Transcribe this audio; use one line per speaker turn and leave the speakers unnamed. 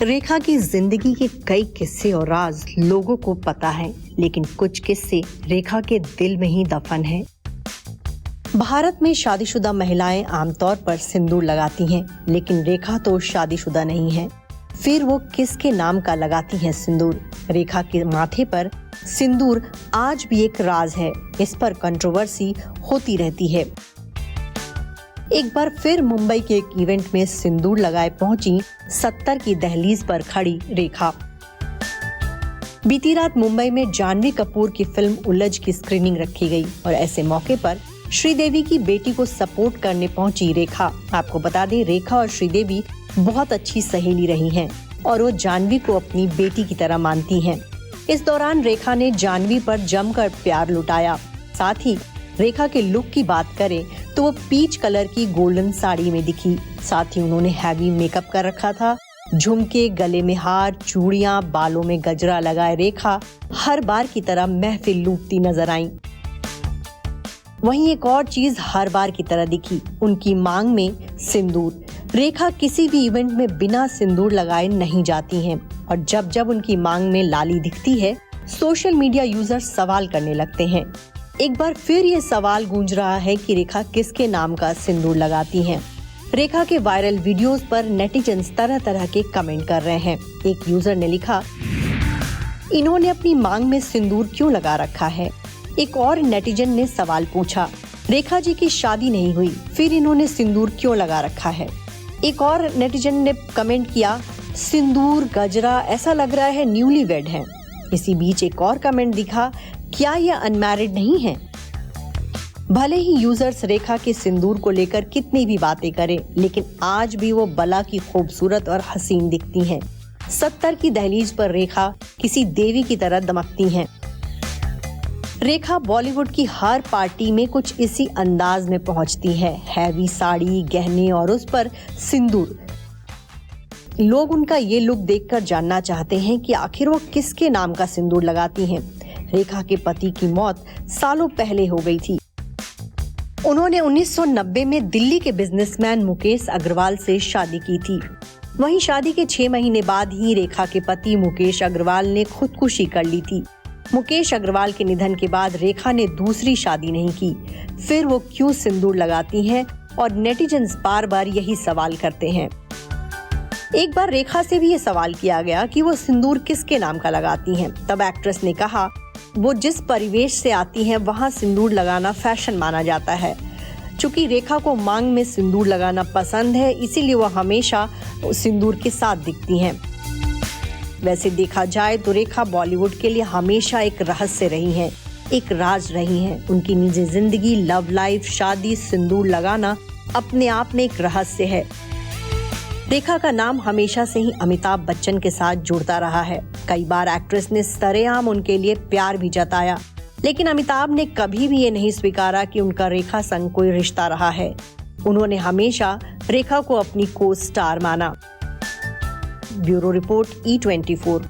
रेखा की जिंदगी के कई किस्से और राज लोगों को पता है, लेकिन कुछ किस्से रेखा के दिल में ही दफन हैं। भारत में शादीशुदा महिलाएं आमतौर पर सिंदूर लगाती हैं, लेकिन रेखा तो शादीशुदा नहीं है। फिर वो किसके नाम का लगाती हैं सिंदूर? रेखा के माथे पर सिंदूर आज भी एक राज है। इस पर कंट्रोवर्सी होती रहती है। एक बार फिर मुंबई के एक इवेंट में सिंदूर लगाए पहुंची 70 की दहलीज पर खड़ी रेखा। बीती रात मुंबई में जानवी कपूर की फिल्म उलझ की स्क्रीनिंग रखी गई और ऐसे मौके पर श्रीदेवी की बेटी को सपोर्ट करने पहुंची रेखा। आपको बता दें, रेखा और श्रीदेवी बहुत अच्छी सहेली रही हैं और वो जानवी को अपनी बेटी की तरह मानती हैं। इस दौरान रेखा ने जानवी पर जमकर प्यार लुटाया। साथ ही रेखा के लुक की बात करें तो वो पीच कलर की गोल्डन साड़ी में दिखी। साथ ही उन्होंने हैवी मेकअप कर रखा था। झुमके, गले में हार, चूड़ियां, बालों में गजरा लगाए रेखा हर बार की तरह महफिल लूटती नजर आई। वहीं एक और चीज हर बार की तरह दिखी, उनकी मांग में सिंदूर। रेखा किसी भी इवेंट में बिना सिंदूर लगाए नहीं जाती हैं और जब जब उनकी मांग में लाली दिखती है, सोशल मीडिया यूजर्स सवाल करने लगते हैं। एक बार फिर ये सवाल गूंज रहा है कि रेखा किसके नाम का सिंदूर लगाती हैं। रेखा के वायरल वीडियोस पर नेटिजन्स तरह तरह के कमेंट कर रहे हैं। एक यूजर ने लिखा, इन्होंने अपनी मांग में सिंदूर क्यों लगा रखा है? एक और नेटिजन ने सवाल पूछा, रेखा जी की शादी नहीं हुई, फिर इन्होंने सिंदूर क्यों लगा रखा है? एक और नेटिजन ने कमेंट किया, सिंदूर, गजरा, ऐसा लग रहा है न्यूली वेड है। इसी बीच एक और कमेंट दिखा, क्या यह अनमैरिड नहीं है? भले ही यूजर्स रेखा के सिंदूर को लेकर कितनी भी बातें करें, लेकिन आज भी वो बला की खूबसूरत और हसीन दिखती हैं। 70 की दहलीज पर रेखा किसी देवी की तरह दमकती हैं। रेखा बॉलीवुड की हर पार्टी में कुछ इसी अंदाज में पहुंचती है। हैवी साड़ी, गहने और उस पर सिंदूर। लोग उनका ये लुक देखकर जानना चाहते हैं कि आखिर वो किसके नाम का सिंदूर लगाती हैं। रेखा के पति की मौत सालों पहले हो गई थी। उन्होंने 1990 में दिल्ली के बिजनेसमैन मुकेश अग्रवाल से शादी की थी। वहीं शादी के 6 महीने बाद ही रेखा के पति मुकेश अग्रवाल ने खुदकुशी कर ली थी। मुकेश अग्रवाल के निधन के बाद रेखा ने दूसरी शादी नहीं की। फिर वो क्यों सिंदूर लगाती हैं और नेटिजन्स बार बार यही सवाल करते हैं। एक बार रेखा से भी ये सवाल किया गया कि वो सिंदूर किसके नाम का लगाती हैं। तब एक्ट्रेस ने कहा, वो जिस परिवेश से आती हैं वहाँ सिंदूर लगाना फैशन माना जाता है। चूंकि रेखा को मांग में सिंदूर लगाना पसंद है, इसीलिए वो हमेशा सिंदूर के साथ दिखती हैं। वैसे देखा जाए तो रेखा बॉलीवुड के लिए हमेशा एक रहस्य रही हैं, एक राज रही हैं। उनकी निजी जिंदगी, लव लाइफ, शादी, सिंदूर लगाना अपने आप में एक रहस्य है। रेखा का नाम हमेशा से ही अमिताभ बच्चन के साथ जुड़ता रहा है। कई बार एक्ट्रेस ने सरेआम उनके लिए प्यार भी जताया, लेकिन अमिताभ ने कभी भी ये नहीं स्वीकारा कि उनका रेखा संग कोई रिश्ता रहा है। उन्होंने हमेशा रेखा को अपनी को स्टार माना। Bureau report E24।